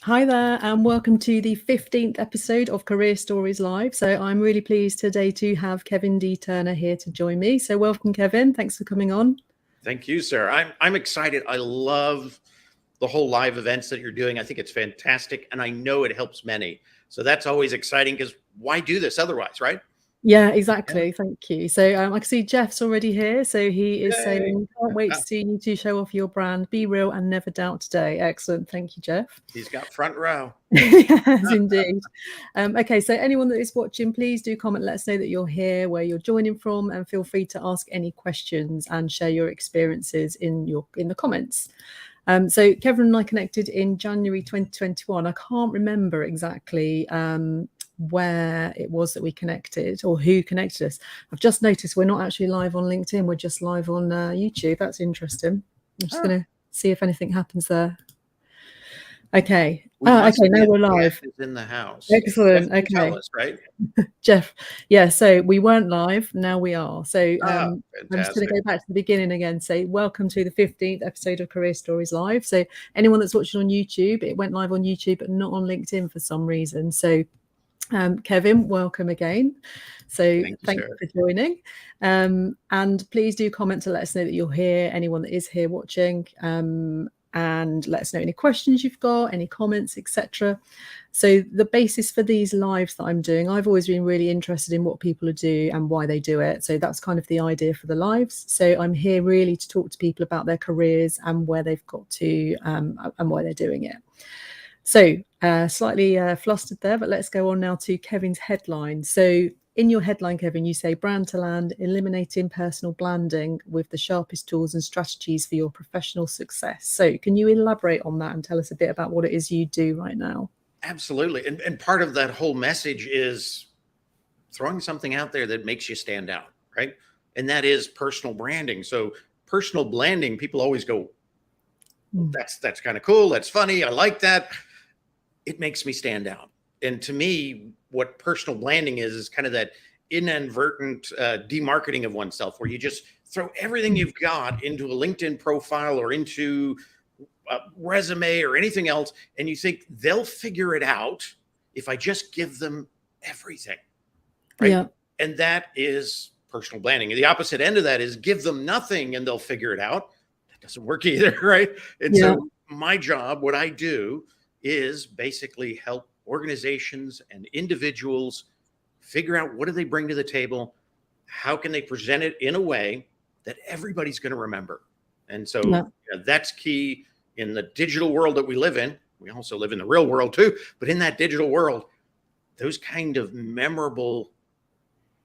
Hi there, and welcome to the 15th episode of Career Stories Live. So I'm really pleased today to have Kevin D. Turner here to join me. So welcome, Kevin. Thanks for coming on. Thank you, sir. I'm excited. I love the whole live events that you're doing. I think it's fantastic, and I know it helps many. So that's always exciting because why do this otherwise, right? Yeah, exactly. Thank you. So I can see Jeff's already here. So he is Yay. saying, can't wait to see you two show off your brand. Be real and never doubt today. Excellent. Thank you, Jeff. He's got front row. Yes, indeed. Okay, so anyone that is watching, please do comment. Let us know that you're here, where you're joining from, and feel free to ask any questions and share your experiences in the comments. So Kevin and I connected in January 2021. I can't remember exactly where it was that we connected or who connected us. I've just noticed we're not actually live on LinkedIn. We're just live on YouTube. That's interesting. I'm just going to see if anything happens there. Okay. Okay, now we're live. Jeff is in the house. Excellent. Jeff, okay. tell us, right? Jeff. Yeah, so we weren't live. Now we are. So I'm just going to go back to the beginning again. Say welcome to the 15th episode of Career Stories Live. So anyone that's watching on YouTube, it went live on YouTube, but not on LinkedIn for some reason. So Kevin, welcome again. So thank you for joining. And please do comment to let us know that you're here, anyone that is here watching, and let us know any questions you've got, any comments, etc. So the basis for these lives that I'm doing, I've always been really interested in what people do and why they do it. So that's kind of the idea for the lives. So I'm here really to talk to people about their careers and where they've got to and why they're doing it. So slightly flustered there, but let's go on now to Kevin's headline. So in your headline, Kevin, you say brand to land, eliminating personal branding with the sharpest tools and strategies for your professional success. So can you elaborate on that and tell us a bit about what it is you do right now? Absolutely. And part of that whole message is throwing something out there that makes you stand out, right? And that is personal branding. So personal branding, people always go, that's kind of cool. That's funny. I like that. It makes me stand out. And to me, what personal branding is kind of that inadvertent demarketing of oneself, where you just throw everything you've got into a LinkedIn profile or into a resume or anything else, and you think they'll figure it out if I just give them everything, right? Yeah. And that is personal branding. And the opposite end of that is give them nothing and they'll figure it out. That doesn't work either, right? And so my job, what I do, is basically help organizations and individuals figure out what do they bring to the table, how can they present it in a way that everybody's going to remember. And so that's key in the digital world that we live in. We also live in the real world too, but in that digital world, those kind of memorable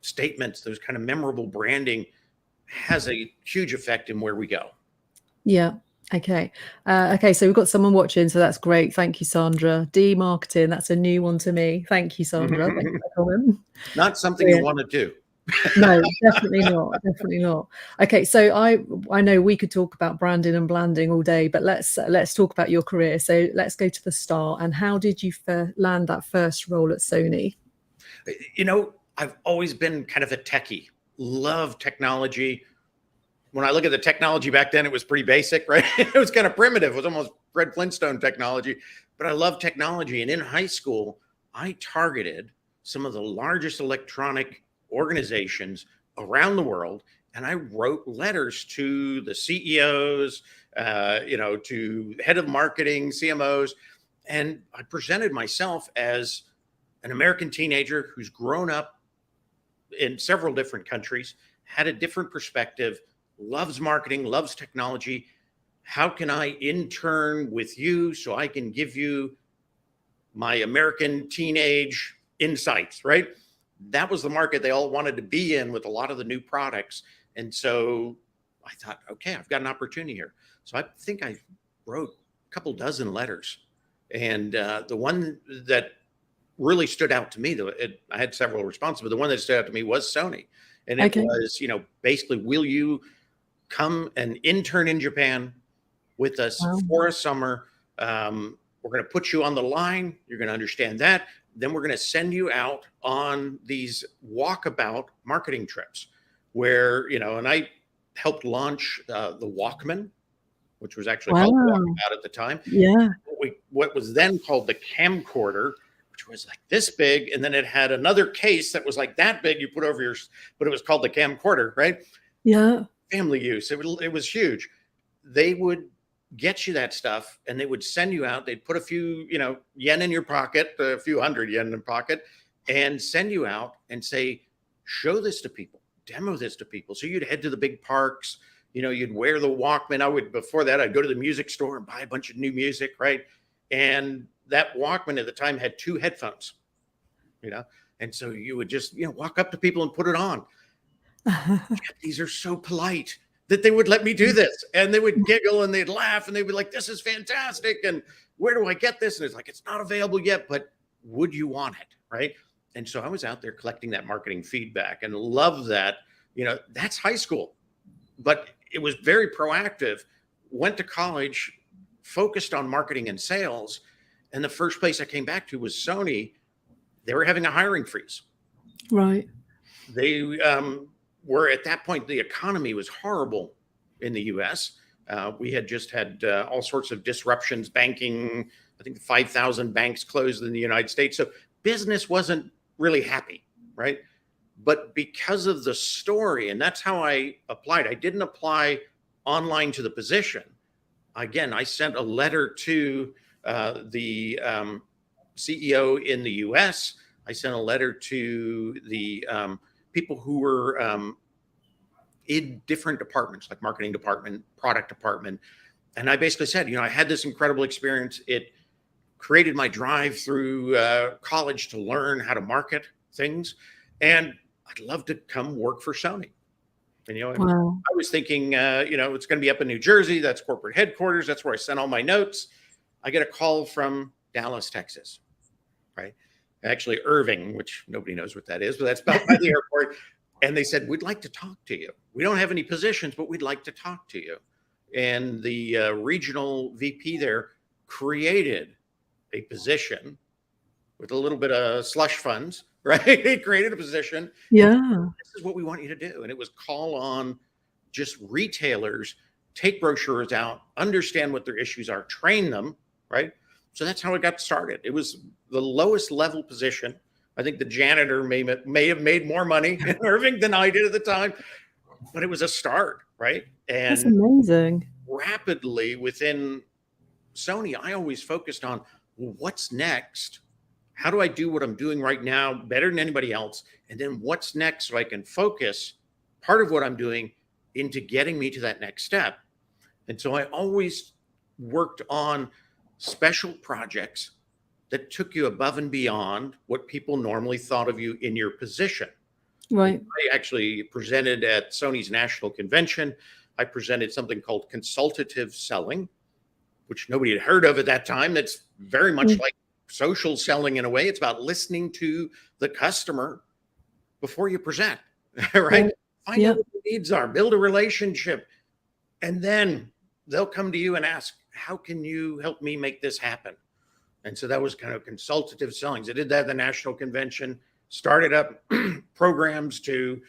statements, those kind of memorable branding has a huge effect in where we go. Yeah. Okay. Okay. So we've got someone watching. So that's great. Thank you, Sandra. D-marketing. That's a new one to me. Thank you, Sandra. Thank you for coming. Not something you want to do. No, definitely not. Definitely not. Okay. So I know we could talk about branding and blanding all day, but let's talk about your career. So let's go to the start. And how did you land that first role at Sony? You know, I've always been kind of a techie. Love technology. When I look at the technology back then, it was pretty basic, right? It was kind of primitive. It was almost Fred Flintstone technology, but I love technology. And in high school, I targeted some of the largest electronic organizations around the world. And I wrote letters to the CEOs, to head of marketing, CMOs. And I presented myself as an American teenager who's grown up in several different countries, had a different perspective, loves marketing, loves technology. How can I intern with you so I can give you my American teenage insights, right? That was the market they all wanted to be in with a lot of the new products. And so I thought, okay, I've got an opportunity here. So I think I wrote a couple dozen letters. And the one that really stood out to me, I had several responses, but the one that stood out to me was Sony. And it was, basically, will you come and intern in Japan with us for a summer? We're going to put you on the line. You're going to understand that. Then we're going to send you out on these walkabout marketing trips where, and I helped launch the Walkman, which was actually called Walkabout at the time. Yeah. What we what was then called the camcorder, which was like this big, and then it had another case that was like that big. You put over your, but it was called the camcorder, right? Yeah. Family use. It was huge. They would get you that stuff, and they would send you out. They'd put a few, yen in your pocket, a few hundred yen in your pocket, and send you out and say, show this to people, demo this to people. So you'd head to the big parks. You'd wear the Walkman. Before that, I'd go to the music store and buy a bunch of new music, right? And that Walkman at the time had 2 headphones, and so you would just, walk up to people and put it on. These are so polite that they would let me do this, and they would giggle and they'd laugh and they'd be like, this is fantastic. And where do I get this? And it's like, it's not available yet, but would you want it? Right. And so I was out there collecting that marketing feedback and love that, that's high school, but it was very proactive. Went to college, focused on marketing and sales. And the first place I came back to was Sony. They were having a hiring freeze. Right. They were at that point, the economy was horrible in the US. We had just had all sorts of disruptions, banking. I think 5,000 banks closed in the United States. So business wasn't really happy, right? But because of the story, and that's how I applied. I didn't apply online to the position. Again, I sent a letter to the CEO in the US. I sent a letter to the people who were in different departments, like marketing department, product department. And I basically said, I had this incredible experience. It created my drive through college to learn how to market things. And I'd love to come work for Sony. And, Wow. I was thinking, it's going to be up in New Jersey. That's corporate headquarters. That's where I sent all my notes. I get a call from Dallas, Texas, right? Actually, Irving, which nobody knows what that is, but that's about by the airport. And they said, we'd like to talk to you. We don't have any positions, but we'd like to talk to you. And the regional VP there created a position with a little bit of slush funds, right? He created a position. Yeah. This is what we want you to do. And it was call on just retailers, take brochures out, understand what their issues are, train them, right? So that's how it got started. It was the lowest level position. I think the janitor may have made more money in Irving than I did at the time, but it was a start, right? And that's amazing. Rapidly within Sony, I always focused on, well, what's next? How do I do what I'm doing right now better than anybody else? And then what's next so I can focus part of what I'm doing into getting me to that next step. And so I always worked on special projects that took you above and beyond what people normally thought of you in your position. Right. I actually presented at Sony's national convention. I presented something called consultative selling, which nobody had heard of at that time. That's very much like social selling in a way. It's about listening to the customer before you present, right? Find out what the needs are, build a relationship, and then they'll come to you and ask, how can you help me make this happen? And so that was kind of consultative selling. I did that at the national convention, started up programs to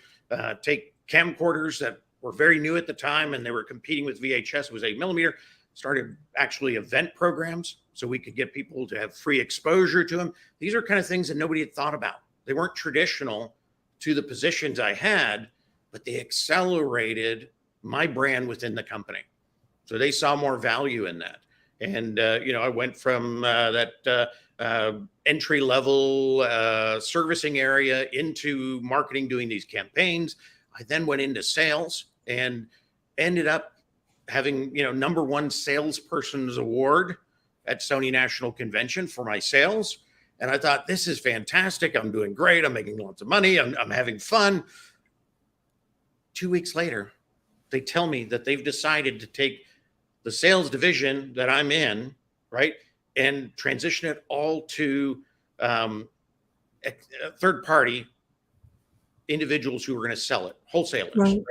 take camcorders that were very new at the time, and they were competing with VHS. It was 8mm. Started actually event programs so we could get people to have free exposure to them. These are kind of things that nobody had thought about. They weren't traditional to the positions I had, but they accelerated my brand within the company. So they saw more value in that. And, I went from that entry level servicing area into marketing, doing these campaigns. I then went into sales and ended up having, #1 salesperson's award at Sony National Convention for my sales. And I thought, this is fantastic. I'm doing great. I'm making lots of money. I'm having fun. 2 weeks later, they tell me that they've decided to take the sales division that I'm in, right, and transition it all to third party individuals who are going to sell it, wholesalers, right?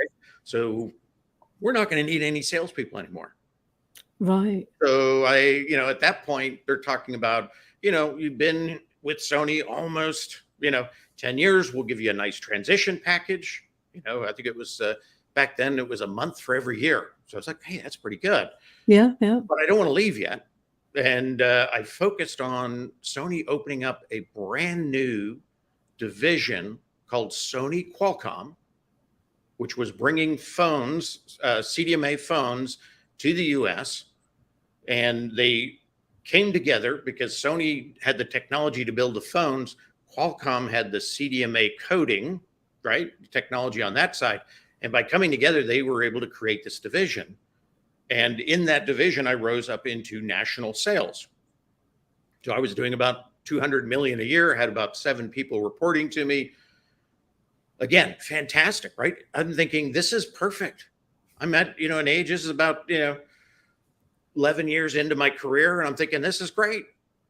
So we're not going to need any salespeople anymore. Right. So at that point, they're talking about, you've been with Sony almost, 10 years. We'll give you a nice transition package. I think it was back then it was a month for every year. So it's like, hey, that's pretty good. Yeah. But I don't want to leave yet. And I focused on Sony opening up a brand new division called Sony Qualcomm, which was bringing phones, CDMA phones, to the US. And they came together because Sony had the technology to build the phones. Qualcomm had the CDMA coding, right? Technology on that side. And by coming together, they were able to create this division. And in that division, I rose up into national sales. So I was doing about 200 million a year, had about 7 people reporting to me. Again, fantastic, right? I'm thinking this is perfect. I'm at, an age, this is about, 11 years into my career, and I'm thinking this is great.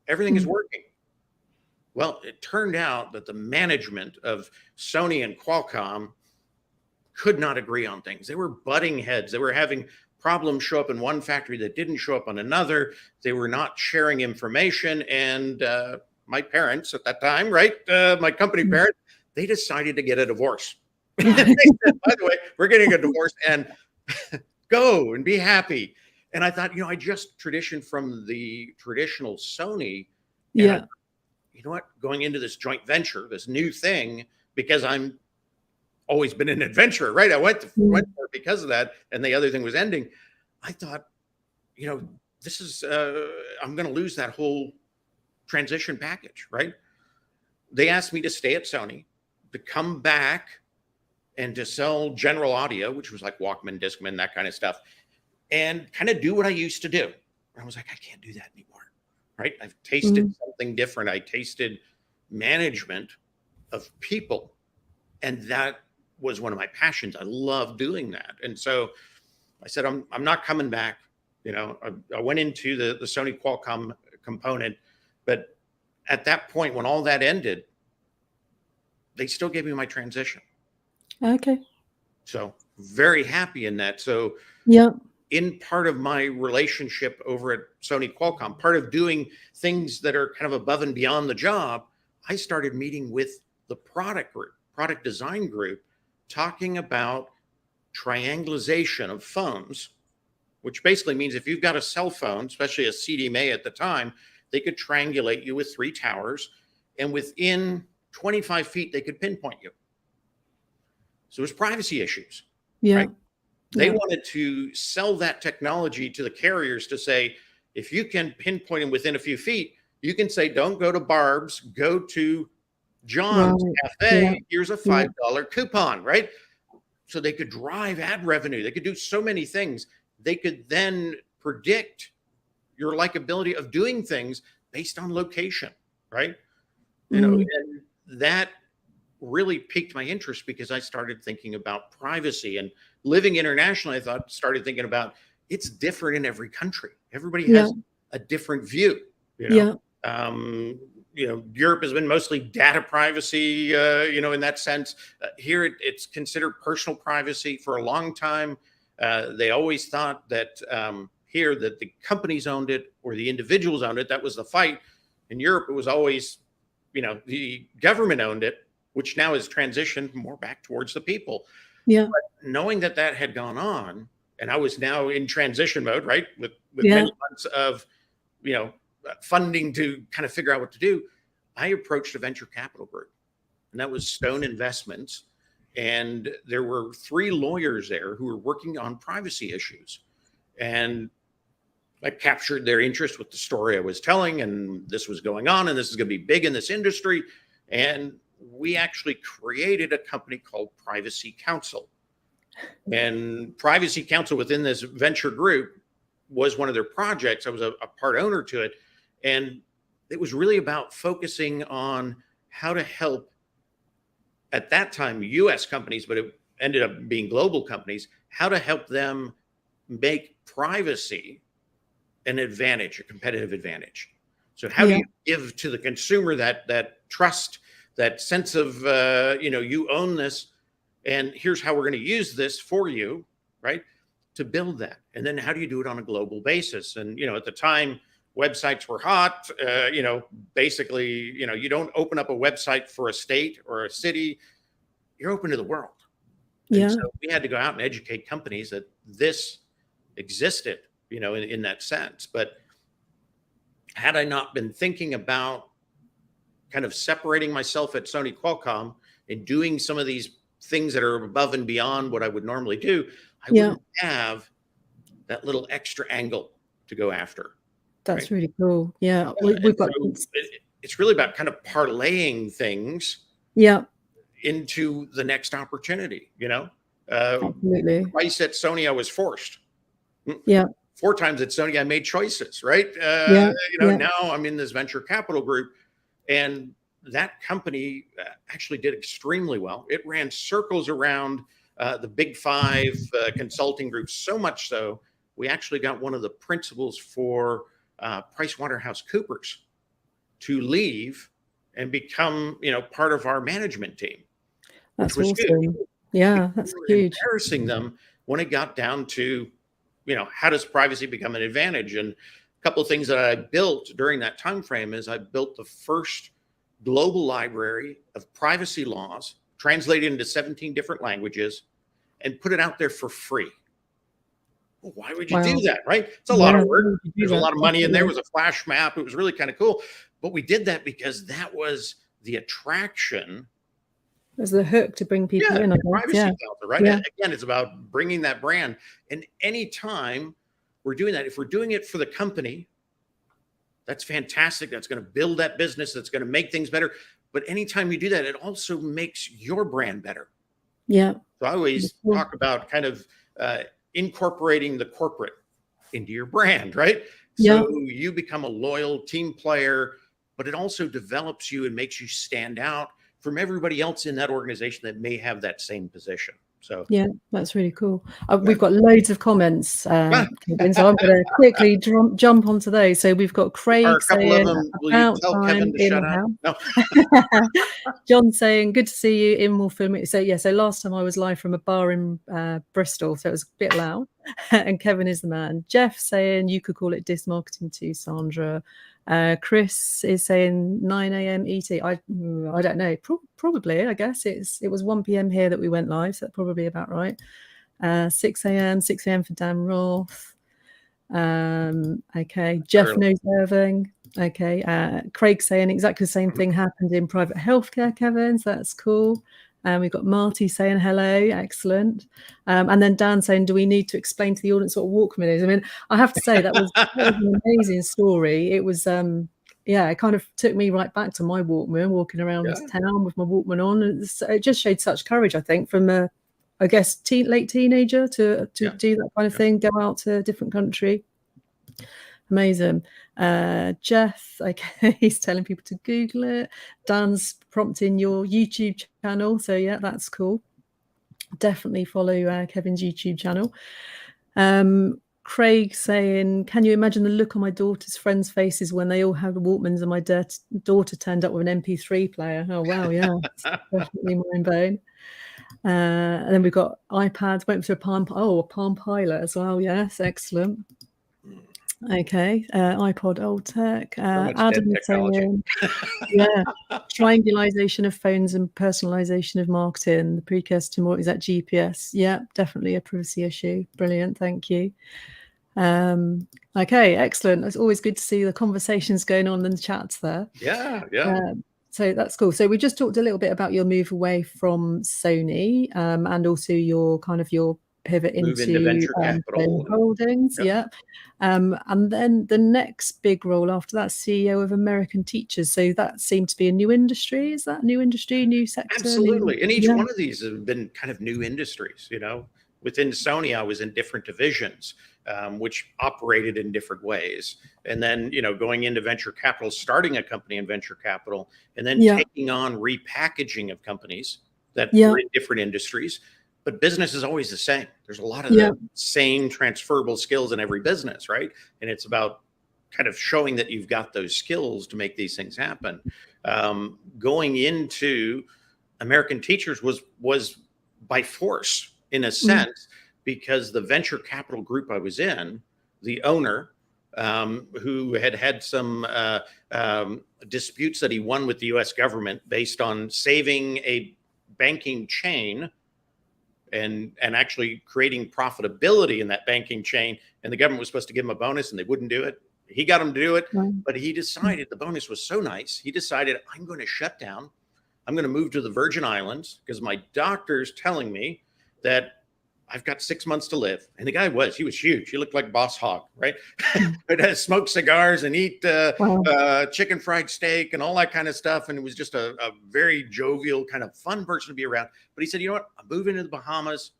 Everything is working. Well, it turned out that the management of Sony and Qualcomm could not agree on things. They were butting heads. They were having problems show up in one factory that didn't show up on another. They were not sharing information. And my parents at that time, right, my company parents, they decided to get a divorce. They said, by the way, we're getting a divorce and go and be happy. And I thought, I just transitioned from the traditional Sony. Yeah. You know what? Going into this joint venture, this new thing, because I'm always been an adventurer, right? I went for it because of that. And the other thing was ending. I thought, this is, I'm going to lose that whole transition package, right? They asked me to stay at Sony, to come back and to sell general audio, which was like Walkman, Discman, that kind of stuff, and kind of do what I used to do. And I was like, I can't do that anymore, right? I've tasted something different. I tasted management of people, and that was one of my passions. I love doing that. And so I said, I'm not coming back. I went into the Sony Qualcomm component, but at that point, when all that ended, they still gave me my transition. Okay. So very happy in that. So yeah, in part of my relationship over at Sony Qualcomm, part of doing things that are kind of above and beyond the job, I started meeting with the product group, product design group, talking about triangulation of phones, which basically means if you've got a cell phone, especially a CDMA at the time, they could triangulate you with 3 towers, and within 25 feet, they could pinpoint you. So there's privacy issues. Yeah. Right? They wanted to sell that technology to the carriers to say, if you can pinpoint them within a few feet, you can say, don't go to Barb's, go to John's Cafe. Here's a $5 coupon, right? So they could drive ad revenue. They could do so many things. They could then predict your likability of doing things based on location, right? And that really piqued my interest because I started thinking about privacy, and living internationally. Started thinking about it's different in every country. Everybody has a different view. Europe has been mostly data privacy, in that sense. Here it's considered personal privacy for a long time. They always thought that here that the companies owned it or the individuals owned it. That was the fight. In Europe, it was always, the government owned it, which now has transitioned more back towards the people. Yeah. But knowing that had gone on, and I was now in transition mode, right? With many months of, funding to kind of figure out what to do, I approached a venture capital group, and that was Stone Investments. And there were 3 lawyers there who were working on privacy issues. And I captured their interest with the story I was telling, and this was going on, and this is going to be big in this industry. And we actually created a company called Privacy Council. And Privacy Council within this venture group was one of their projects. I was a part owner to it. And it was really about focusing on how to help, at that time, US companies, but it ended up being global companies, how to help them make privacy an advantage, a competitive advantage. So how do you give to the consumer that trust, that sense of, you own this, and here's how we're going to use this for you, right, to build that. And then how do you do it on a global basis? And, at the time, websites were hot. Basically, you don't open up a website for a state or a city. You're open to the world. And so we had to go out and educate companies that this existed, in that sense. But had I not been thinking about kind of separating myself at Sony Qualcomm and doing some of these things that are above and beyond what I would normally do, I wouldn't have that little extra angle to go after. That's right? Really cool. Yeah. We've got, so it's really about kind of parlaying things into the next opportunity, you know? Absolutely. Twice at Sony, I was forced. Yeah. 4 times at Sony, I made choices, right? You know, now I'm in this venture capital group, and that company actually did extremely well. It ran circles around the big 5 consulting groups, so much so we actually got one of the principals for PricewaterhouseCoopers to leave and become, you know, part of our management team. That's awesome. Huge. Yeah, that's huge. Embarrassing them when it got down to, you know, how does privacy become an advantage? And a couple of things that I built during that time frame is I built the first global library of privacy laws, translated into 17 different languages, and put it out there for free. Well, why would you do that, right? It's a lot of work. There's a lot of money in there. It was a flash map. It was really kind of cool. But we did that because that was the attraction. As the hook to bring people in. Privacy Council, right? Again, it's about bringing that brand. And anytime we're doing that, if we're doing it for the company, that's fantastic. That's going to build that business. That's going to make things better. But anytime you do that, it also makes your brand better. Yeah. So I always talk about kind of incorporating the corporate into your brand, right? So you become a loyal team player, but it also develops you and makes you stand out from everybody else in that organization that may have that same position. So yeah, that's really cool. We've got loads of comments, so I'm going to quickly jump onto those. So we've got Craig saying, will you tell Kevin to shut up? No. John saying, good to see you in more filming. So yeah, so last time I was live from a bar in Bristol, so it was a bit loud. And Kevin is the man. Jeff saying you could call it diss marketing too, Sandra. Chris is saying 9 a.m. ET. I don't know. Probably, I guess it was 1 p.m. here that we went live, so that's probably about right. 6 a.m. for Dan Roth. Okay. Jeff knows Irving. Okay. Craig saying exactly the same thing happened in private healthcare, Kevin. So that's cool. We've got Marty saying hello, excellent. And then Dan saying, do we need to explain to the audience what a Walkman is? I mean, I have to say that was an amazing story. It was, it kind of took me right back to my Walkman, walking around town with my Walkman on. And it just showed such courage, I think, from a, I guess, late teenager to do that kind of thing, go out to a different country. Amazing. Jeff, okay, he's telling people to Google it. Dan's prompting your YouTube channel. So yeah, that's cool. Definitely follow Kevin's YouTube channel. Craig saying, can you imagine the look on my daughter's friends' faces when they all had Walkmans and my daughter turned up with an MP3 player? Oh, wow, yeah. It's definitely mind-blowing. And then we've got iPads, went for a Palm Pilot as well. Yes, excellent. Okay, iPod Old Tech. Adam is saying, triangulation of phones and personalization of marketing, the precursor to more, is that GPS? Yeah, definitely a privacy issue. Brilliant, thank you. Okay, excellent. It's always good to see the conversations going on in the chats there. Yeah. So that's cool. So we just talked a little bit about your move away from Sony, and also your pivot into venture capital holdings. And then the next big role after that, CEO of American Teachers. So that seemed to be a new industry. Is that new industry, new sector? Absolutely. And each one of these have been kind of new industries. You know, within Sony, I was in different divisions, which operated in different ways. And then, you know, going into venture capital, starting a company in venture capital, and then taking on repackaging of companies that were in different industries. But business is always the same. There's a lot of the same transferable skills in every business, right? And it's about kind of showing that you've got those skills to make these things happen. Going into American Teachers was by force in a sense, because the venture capital group I was in, the owner, who had some disputes that he won with the US government based on saving a banking chain and actually creating profitability in that banking chain, and the government was supposed to give him a bonus and they wouldn't do it. He got him to do it, but he decided the bonus was so nice. He decided, I'm going to shut down. I'm going to move to the Virgin Islands because my doctor's telling me that I've got 6 months to live. And the guy he was huge. He looked like Boss Hogg, right? But smoke cigars and eat chicken fried steak and all that kind of stuff. And it was just a very jovial, kind of fun person to be around. But he said, you know what? I'm moving to the Bahamas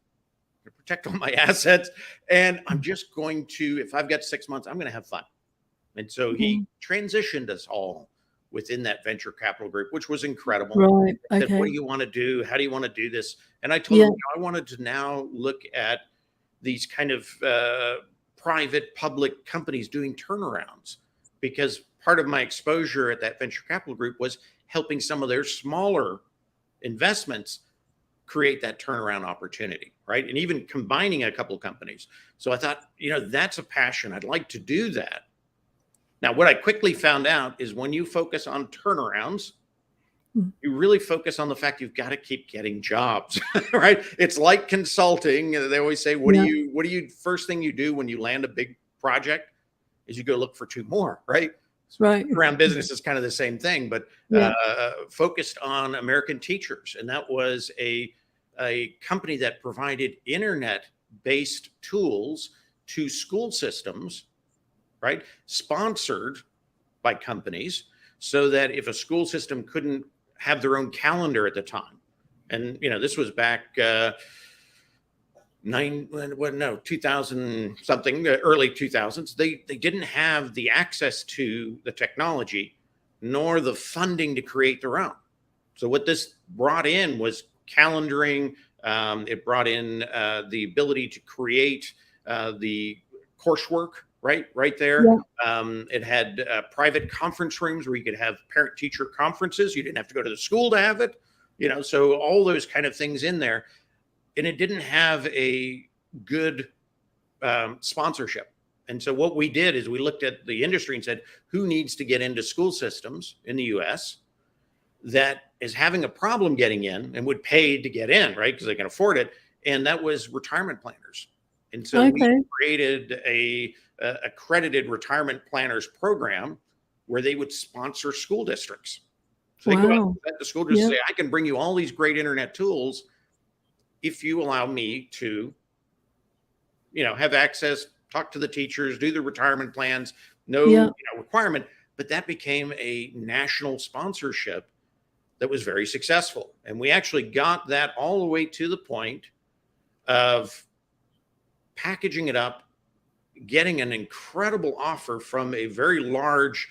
to protect all my assets. And I'm just going to, if I've got 6 months, I'm going to have fun. And so he transitioned us all within that venture capital group, which was incredible. Right. Okay. Said, what do you want to do? How do you want to do this? And I told him, I wanted to now look at these kind of private public companies doing turnarounds, because part of my exposure at that venture capital group was helping some of their smaller investments create that turnaround opportunity, right? And even combining a couple of companies. So I thought, that's a passion. I'd like to do that. Now, what I quickly found out is when you focus on turnarounds, you really focus on the fact you've got to keep getting jobs, right? It's like consulting. They always say, what do you first thing you do when you land a big project is you go look for two more, right? Right. Around business is kind of the same thing, but focused on American Teachers. And that was a company that provided internet-based tools to school systems, right? Sponsored by companies, so that if a school system couldn't have their own calendar at the time, and this was back 2000 something, early 2000s, they didn't have the access to the technology nor the funding to create their own. So what this brought in was calendaring. It brought in the ability to create the coursework right there. It had private conference rooms where you could have parent-teacher conferences. You didn't have to go to the school to have it, so all those kind of things in there. And it didn't have a good sponsorship. And so what we did is we looked at the industry and said, who needs to get into school systems in the US that is having a problem getting in and would pay to get in, right? Because they can afford it. And that was retirement planners. And so we created a accredited retirement planners program where they would sponsor school districts. So they go out to the school district and say, I can bring you all these great internet tools if you allow me to, have access, talk to the teachers, do the retirement plans, no requirement. But that became a national sponsorship that was very successful. And we actually got that all the way to the point of packaging it up, getting an incredible offer from a very large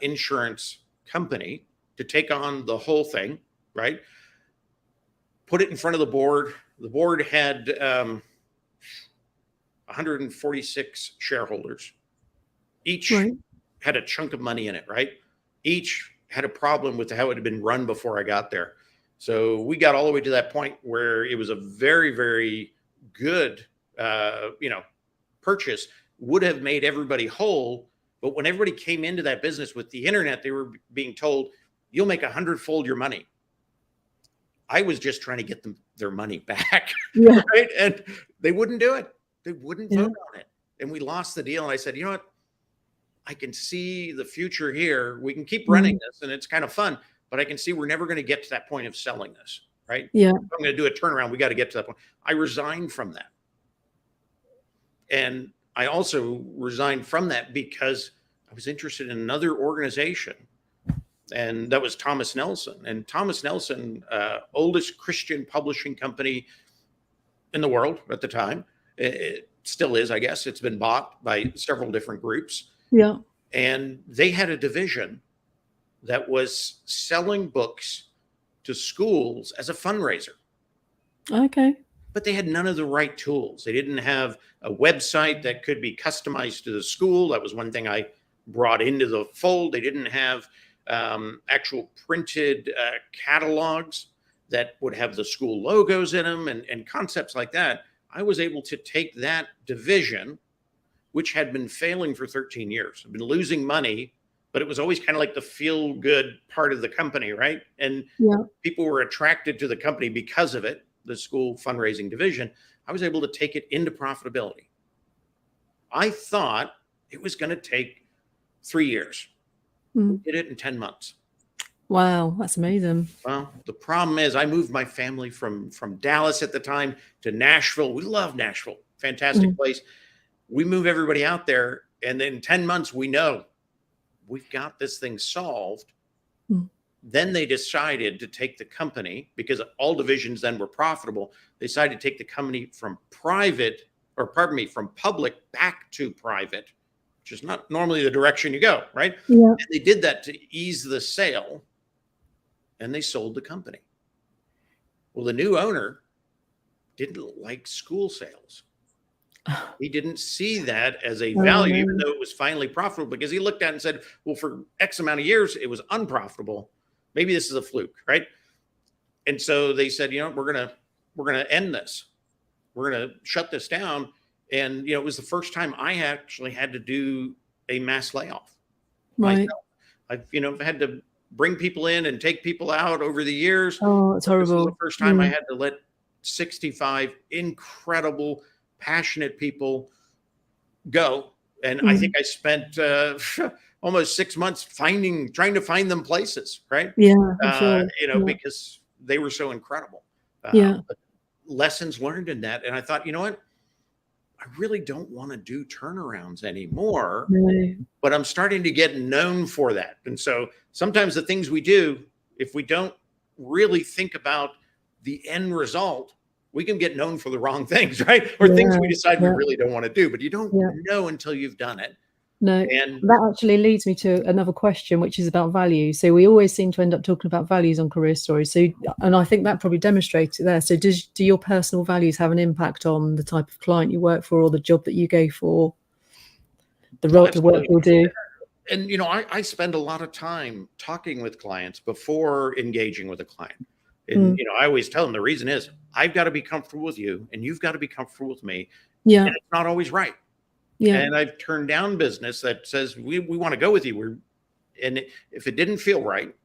insurance company to take on the whole thing, right? Put it in front of the board. The board had 146 shareholders. Each had a chunk of money in it, right? Each had a problem with how it had been run before I got there. So we got all the way to that point where it was a very, very good, purchase, would have made everybody whole. But when everybody came into that business with the internet, they were being told, you'll make 100-fold your money. I was just trying to get them their money back, right? And they wouldn't do it. They wouldn't vote on it. And we lost the deal. And I said, you know what? I can see the future here. We can keep running this and it's kind of fun, but I can see we're never going to get to that point of selling this, right? If I'm going to do a turnaround, we got to get to that point. I resigned from that. And I also resigned from that because I was interested in another organization, and that was Thomas Nelson. And Thomas Nelson, oldest Christian publishing company in the world at the time. It still is, I guess. It's been bought by several different groups. And they had a division that was selling books to schools as a fundraiser. But they had none of the right tools. They didn't have a website that could be customized to the school. That was one thing I brought into the fold. They didn't have actual printed catalogs that would have the school logos in them and concepts like that. I was able to take that division, which had been failing for 13 years. I've been losing money, but it was always kind of like the feel-good part of the company, right? And people were attracted to the company because of it, the school fundraising division. I was able to take it into profitability. I thought it was going to take 3 years. We did it in 10 months. Wow, that's amazing. Well, the problem is I moved my family from Dallas at the time to Nashville. We love Nashville. Fantastic place. We move everybody out there, and then 10 months we know we've got this thing solved. Then they decided to take the company, because all divisions then were profitable. They decided to take the company from from public back to private, which is not normally the direction you go, right? Yeah. And they did that to ease the sale, and they sold the company. Well, the new owner didn't like school sales. He didn't see that as a value, even though it was finally profitable, because he looked at it and said, well, for X amount of years, it was unprofitable. Maybe this is a fluke, right? And so they said, we're gonna end this. We're gonna shut this down. And it was the first time I actually had to do a mass layoff myself. I've had to bring people in and take people out over the years. Oh, it's horrible. This was the first time I had to let 65 incredible, passionate people go. And I think I spent almost 6 months trying to find them places, right? Yeah, because they were so incredible. But lessons learned in that. And I thought, what? I really don't want to do turnarounds anymore, but I'm starting to get known for that. And so sometimes the things we do, if we don't really think about the end result, we can get known for the wrong things, right? Or things we decide we really don't want to do, but you don't know until you've done it. No, and that actually leads me to another question, which is about value. So we always seem to end up talking about values on Career Stories. So, and I think that probably demonstrates it there. So do your personal values have an impact on the type of client you work for, or the job that you go for, the work you'll do? And, I spend a lot of time talking with clients before engaging with a client. And, I always tell them the reason is I've got to be comfortable with you and you've got to be comfortable with me. Yeah. And it's not always right. Yeah. And I've turned down business that says we want to go with you. And if it didn't feel right,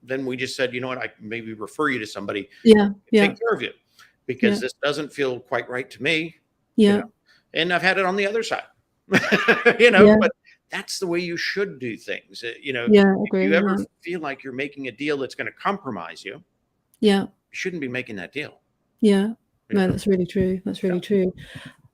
then we just said, you know what, I can maybe refer you to somebody to take care of you, because this doesn't feel quite right to me. Yeah. And I've had it on the other side. But that's the way you should do things. If you ever feel like you're making a deal that's going to compromise you, you shouldn't be making that deal. Yeah. No, that's really true. That's really true.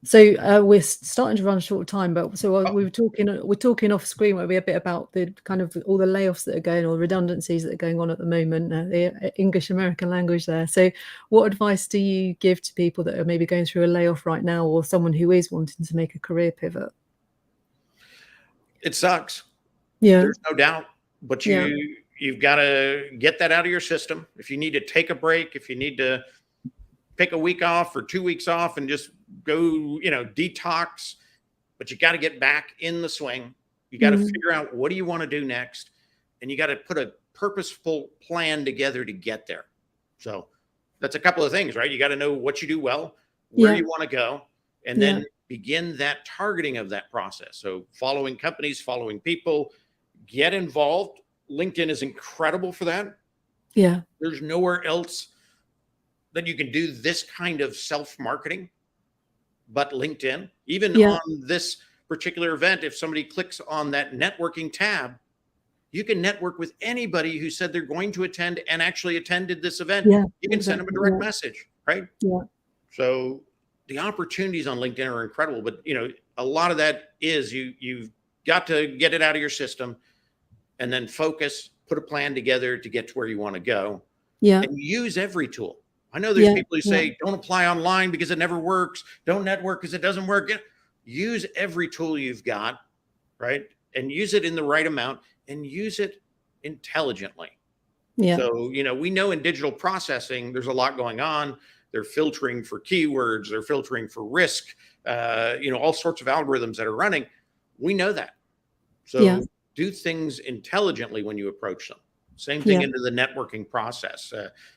So we're starting to run short of time, but we're talking off screen where we a bit about the kind of all the layoffs that are going, or redundancies that are going on at the moment, the English American language there. So what advice do you give to people that are maybe going through a layoff right now, or someone who is wanting to make a career pivot? It sucks. Yeah. There's no doubt, but you've got to get that out of your system. If you need to take a break, if you need to pick a week off or 2 weeks off and just go, detox, but you got to get back in the swing. You got to figure out, what do you want to do next? And you got to put a purposeful plan together to get there. So that's a couple of things, right? You got to know what you do well, where you want to go, and then begin that targeting of that process. So following companies, following people, get involved. LinkedIn is incredible for that. Yeah. There's nowhere else that you can do this kind of self-marketing but LinkedIn. Even on this particular event, if somebody clicks on that networking tab, you can network with anybody who said they're going to attend and actually attended this event. You can send them a direct message, right? Yeah. So the opportunities on LinkedIn are incredible, but a lot of that is you've got to get it out of your system and then focus, put a plan together to get to where you want to go. Yeah. And use every tool. I know there's people who say, don't apply online because it never works. Don't network because it doesn't work. Use every tool you've got, right? And use it in the right amount and use it intelligently. Yeah. So, we know in digital processing, there's a lot going on. They're filtering for keywords. They're filtering for risk, all sorts of algorithms that are running. We know that. So do things intelligently when you approach them. Same thing into the networking process.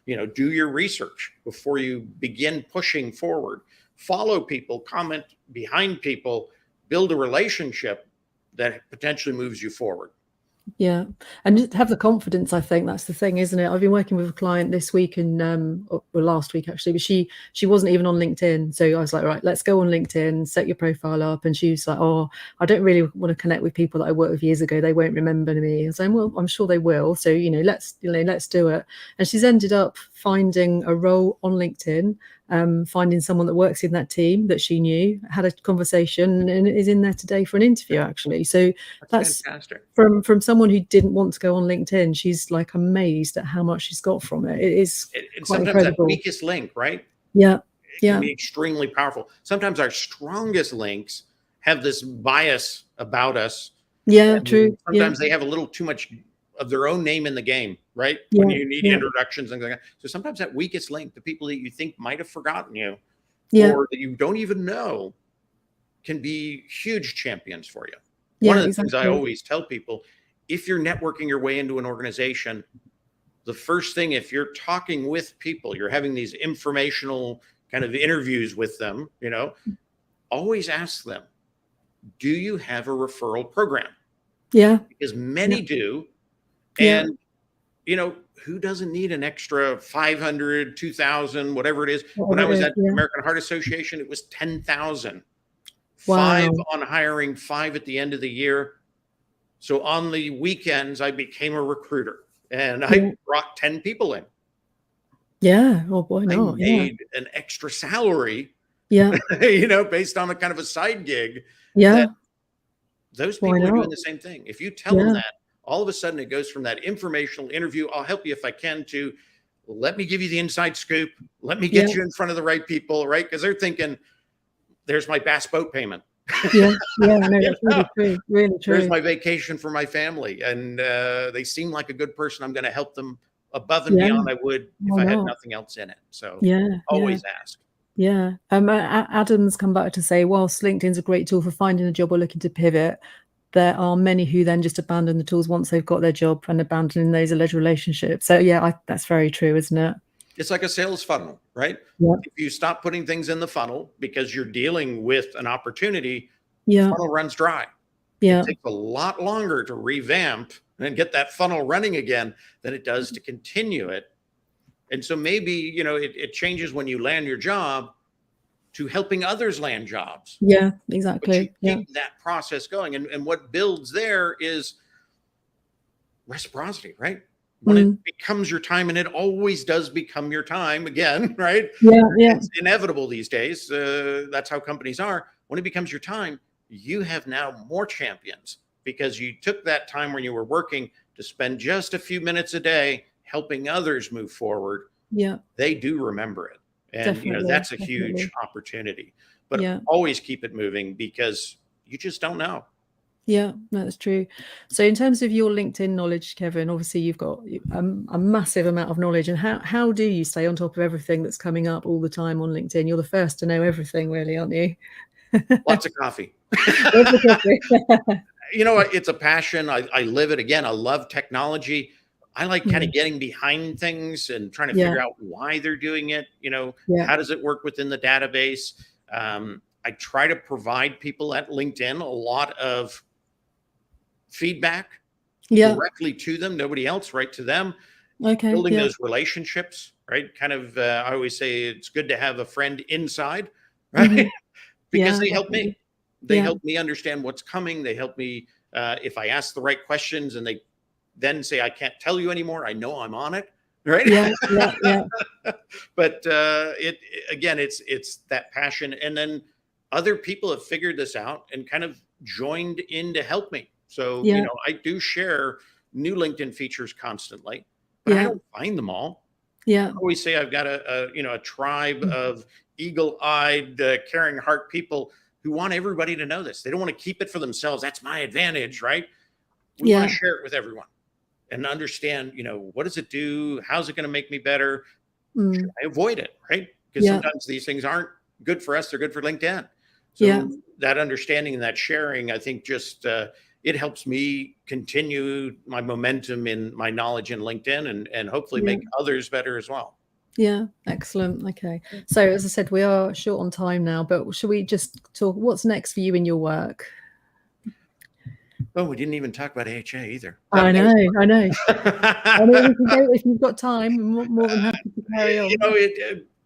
Do your research before you begin pushing forward. Follow people, comment behind people, build a relationship that potentially moves you forward. Yeah. And just have the confidence, I think that's the thing, isn't it? I've been working with a client this week and or last week actually, but she wasn't even on LinkedIn. So I was like, right, let's go on LinkedIn, set your profile up. And she was like, oh, I don't really want to connect with people that I worked with years ago. They won't remember me. I was like, well, I'm sure they will. So, let's do it. And she's ended up finding a role on LinkedIn, finding someone that works in that team that she knew, had a conversation, and is in there today for an interview actually. So That's fantastic. From someone who didn't want to go on LinkedIn. She's like amazed at how much she's got from it. It is And quite sometimes incredible. that weakest link, right? Yeah. It can be extremely powerful. Sometimes our strongest links have this bias about us. Yeah, true. Sometimes they have a little too much of their own name in the game, right? Yeah, when you need introductions and things like that. So sometimes that weakest link, the people that you think might have forgotten you, or that you don't even know, can be huge champions for you. One of the things I always tell people, if you're networking your way into an organization, the first thing, if you're talking with people, you're having these informational kind of interviews with them, always ask them, do you have a referral program? Yeah. Because many do. And, who doesn't need an extra 500, 2,000, whatever it is? When I was at American Heart Association, it was 10,000. Wow. 5 on hiring, 5 at the end of the year. So on the weekends, I became a recruiter and I brought 10 people in. Yeah. Oh boy, no. I made an extra salary, based on a kind of a side gig. Yeah. Those people are doing the same thing. If you tell them that, all of a sudden it goes from that informational interview, I'll help you if I can, to let me give you the inside scoop. Let me get you in front of the right people, right? Because they're thinking, there's my bass boat payment. No, that's really true. Really true. There's my vacation for my family. And they seem like a good person. I'm going to help them above and beyond I would if I had nothing else in it. So always ask. Yeah. Adam's come back to say, whilst LinkedIn's a great tool for finding a job or looking to pivot, there are many who then just abandon the tools once they've got their job and abandoning those alleged relationships. So that's very true, isn't it? It's like a sales funnel, right? If you stop putting things in the funnel because you're dealing with an opportunity, the funnel runs dry. It takes a lot longer to revamp and get that funnel running again than it does to continue it. And so maybe, it changes when you land your job to helping others land jobs. Yeah, exactly. But you keep that process going. And what builds there is reciprocity, right? When it becomes your time, and it always does become your time again, right? Yeah. It's inevitable these days. That's how companies are. When it becomes your time, you have now more champions because you took that time when you were working to spend just a few minutes a day helping others move forward. Yeah. They do remember it. And, that's a huge opportunity. But always keep it moving because you just don't know. Yeah, that's true. So in terms of your LinkedIn knowledge, Kevin, obviously you've got a massive amount of knowledge. And how do you stay on top of everything that's coming up all the time on LinkedIn? You're the first to know everything, really, aren't you? Lots of coffee. It's a passion. I live it. Again, I love technology. I like kind of getting behind things and trying to figure out why they're doing it. How does it work within the database? I try to provide people at LinkedIn a lot of feedback directly to them, nobody else, right to them. Building those relationships, right? Kind of, I always say it's good to have a friend inside, right? Because they help me. They help me understand what's coming. They help me if I ask the right questions and they then say, I can't tell you anymore, I know I'm on it, right? But it's that passion. And then other people have figured this out and kind of joined in to help me. So, I do share new LinkedIn features constantly, but I don't find them all. I always say I've got a tribe of eagle-eyed, caring heart people who want everybody to know this. They don't want to keep it for themselves. That's my advantage, right? We want to share it with everyone and understand, what does it do? How's it going to make me better? Should I avoid it, right? Because sometimes these things aren't good for us. They're good for LinkedIn. So that understanding and that sharing, I think just it helps me continue my momentum in my knowledge in LinkedIn and hopefully make others better as well. Yeah, excellent. Okay. So as I said, we are short on time now, but should we just talk, what's next for you in your work? Oh, we didn't even talk about AHA either. I know. I know we can go if you've got time. I'm more than happy to carry on. You know,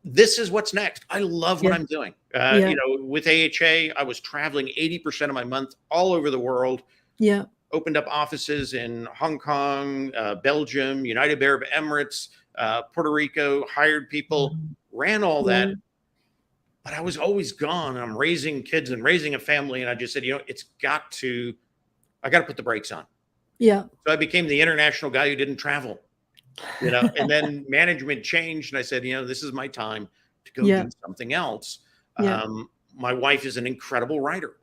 this is what's next. I love what I'm doing. You know, with AHA, I was traveling 80% of my month all over the world. Yeah. Opened up offices in Hong Kong, Belgium, United Arab Emirates, Puerto Rico, hired people, ran all that. But I was always gone. I'm raising kids and raising a family. And I just said, you know, I got to put the brakes on. Yeah. So I became the international guy who didn't travel, you know, and then management changed. And I said, you know, this is my time to go do something else. My wife is an incredible writer.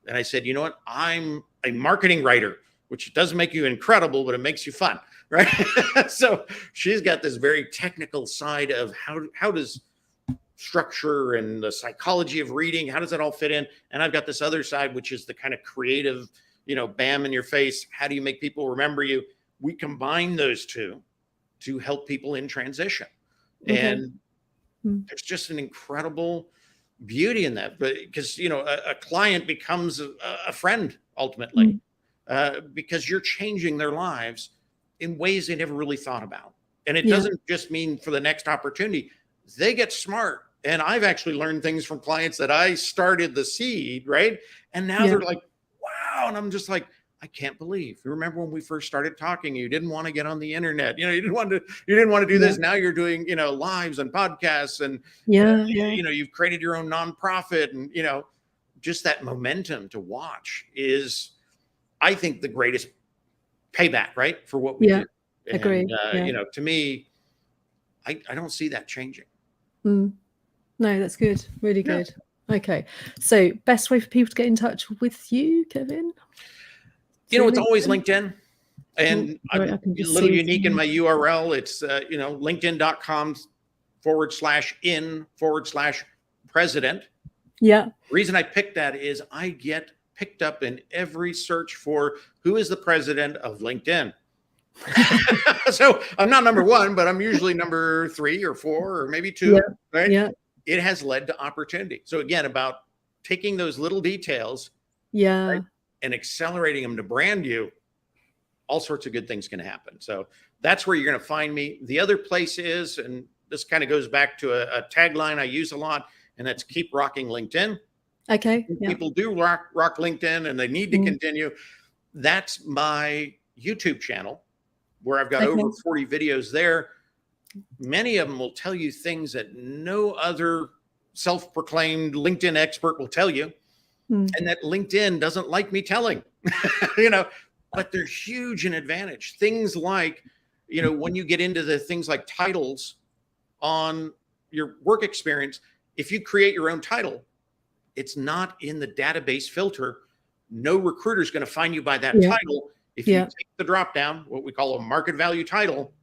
And I said, you know what? I'm a marketing writer, which doesn't make you incredible, but it makes you fun, right? So she's got this very technical side of how does structure and the psychology of reading, how does that all fit in? And I've got this other side, which is the kind of creative, you know, bam in your face. How do you make people remember you? We combine those two to help people in transition. And there's just an incredible beauty in that, but because, you know, a client becomes a friend ultimately, because you're changing their lives in ways they never really thought about. And it doesn't just mean for the next opportunity. They get smart. And I've actually learned things from clients that I started the seed, right? And now they're like, wow. And I'm just like, I can't believe. You remember when we first started talking, you didn't want to get on the internet. You know, you didn't want to do this. Now you're doing, you know, lives and podcasts and, you know, you've created your own nonprofit, and, you know, just that momentum to watch is, I think, the greatest payback, right? For what we do. And, agree. You know, to me, I don't see that changing. No, that's good. Really good. Okay. So best way for people to get in touch with you, Kevin? You know, it's always LinkedIn. And I'm a little unique in my URL. It's, you know, linkedin.com/in/president. Yeah. The reason I picked that is I get picked up in every search for who is the president of LinkedIn. So I'm not number one, but I'm usually number 3 or 4 or maybe 2, right? Yeah. It has led to opportunity. So again, about taking those little details, right, and accelerating them to brand you, all sorts of good things can happen. So that's where you're going to find me. The other place is, and this kind of goes back to a tagline I use a lot, and that's keep rocking LinkedIn. Okay. People do rock LinkedIn, and they need to continue. That's my YouTube channel, where I've got over 40 videos there. Many of them will tell you things that no other self-proclaimed LinkedIn expert will tell you, and that LinkedIn doesn't like me telling, you know, but they're huge in advantage. Things like, you know, when you get into the things like titles on your work experience, if you create your own title, it's not in the database filter. No recruiter is going to find you by that title. If you take the drop down, what we call a market value title,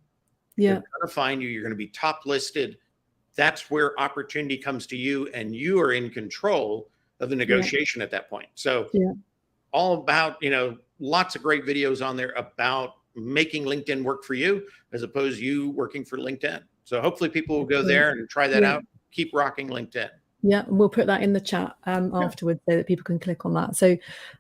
they're going to find you. You're going to be top listed. That's where opportunity comes to you, and you are in control of the negotiation at that point. So all about, you know, lots of great videos on there about making LinkedIn work for you as opposed to you working for LinkedIn. So hopefully people will go there and try that out. Keep rocking LinkedIn. Yeah, we'll put that in the chat afterwards so that people can click on that. So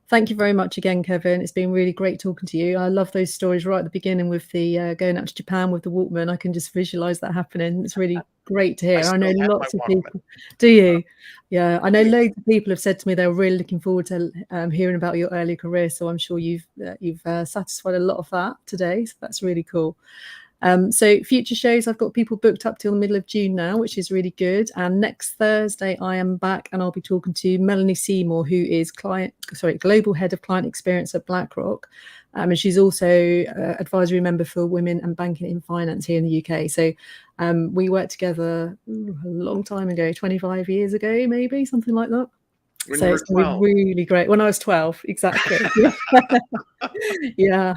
thank you very much again, Kevin. It's been really great talking to you. I love those stories right at the beginning with the going out to Japan with the Walkman. I can just visualize that happening. It's really great to hear. I know lots of people. Do you? Yeah, I know loads of people have said to me they're really looking forward to hearing about your early career. So I'm sure you've satisfied a lot of that today. So that's really cool. So future shows, I've got people booked up till the middle of June now, which is really good. And next Thursday I am back, and I'll be talking to Melanie Seymour, who is global head of client experience at BlackRock. And she's also advisory member for women and banking in finance here in the UK. So we worked together a long time ago, 25 years ago, maybe something like that. So it's really great. When I was 12, exactly. Yeah.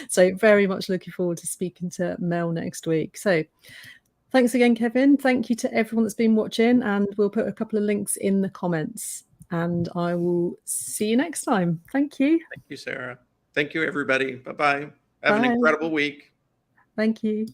So very much looking forward to speaking to Mel next week. So thanks again, Kevin. Thank you to everyone that's been watching, and we'll put a couple of links in the comments, and I will see you next time. Thank you. Thank you, Sarah. Thank you, everybody. Bye-bye. Have an incredible week. Thank you.